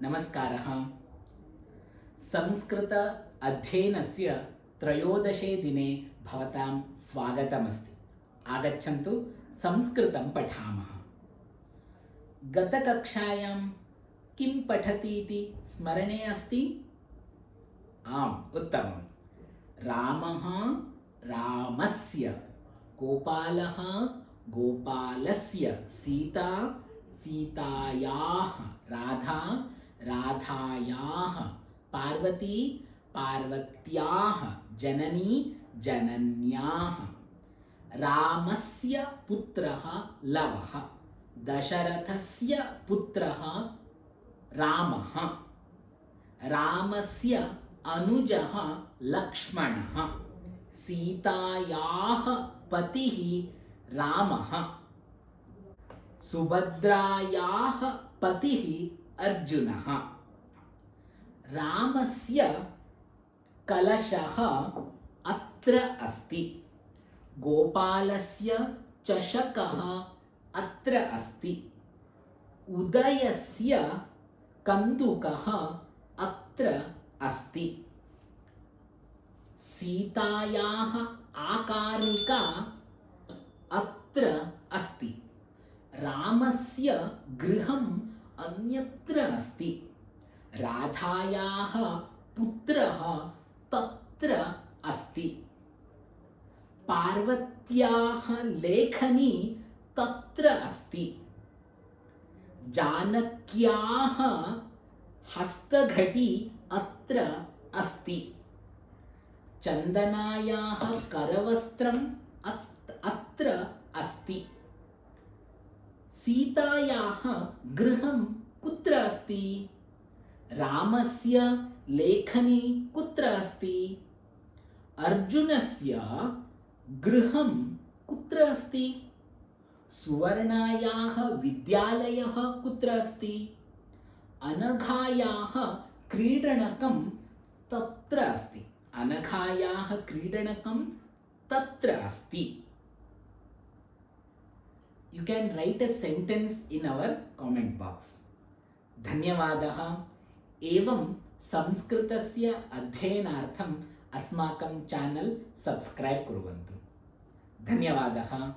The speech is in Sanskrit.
नमस्कारः। संस्कृत अध्ययनस्य त्रयोदशे दिने भवतां स्वागतमस्ति। आगच्छन्तु संस्कृतं पठामः। गतकक्षायां किं पठति इति स्मरणे अस्ति? आम्, उत्तमं। रामः रामस्य, गोपालः गोपालस्य, सीता सीतायाः, राधा राधायाः, पार्वती पार्वत्याः, जननी जनन्याः। रामस्य पुत्रः लवः, दशरथस्य पुत्रः रामः, रामस्य अनुजः लक्ष्मणः, सीतायाः पतिः रामः, सुभद्रायाः पतिः अर्जुनः। रामस्य कलशः अत्र अस्ति, गोपालस्य चषकः अत्र अस्ति, उदयस्य कन्दुकः अत्र अस्ति, सीतायाः आकारिका अत्र अस्ति, रामस्य गृहम् अन्यत्र अस्ति, राधायाः पुत्रः तत्र अस्ति, पार्वत्याः लेखनी तत्र अस्ति, जानक्याः हस्तघटी अत्र अस्ति, चन्दनायाः करवस्त्रम् अत्र अस्ति, सीतायाः गृहं कुत्र अस्ति? रामस्य लेखनी कुत्र अस्ति? अर्जुनस्य गृहं कुत्र अस्ति? सुवर्णायाः विद्यालयः कुत्र अस्ति? अनघायाः क्रीडनकं तत्र अस्ति, अनघायाः क्रीडनकं तत्र अस्ति। You can write a sentence in our comment box. धन्यवादः। एवं संस्कृतस्य अध्ययनार्थम् अस्माकं चैनल सब्स्क्राइब कुर्वन्तु। धन्यवादः।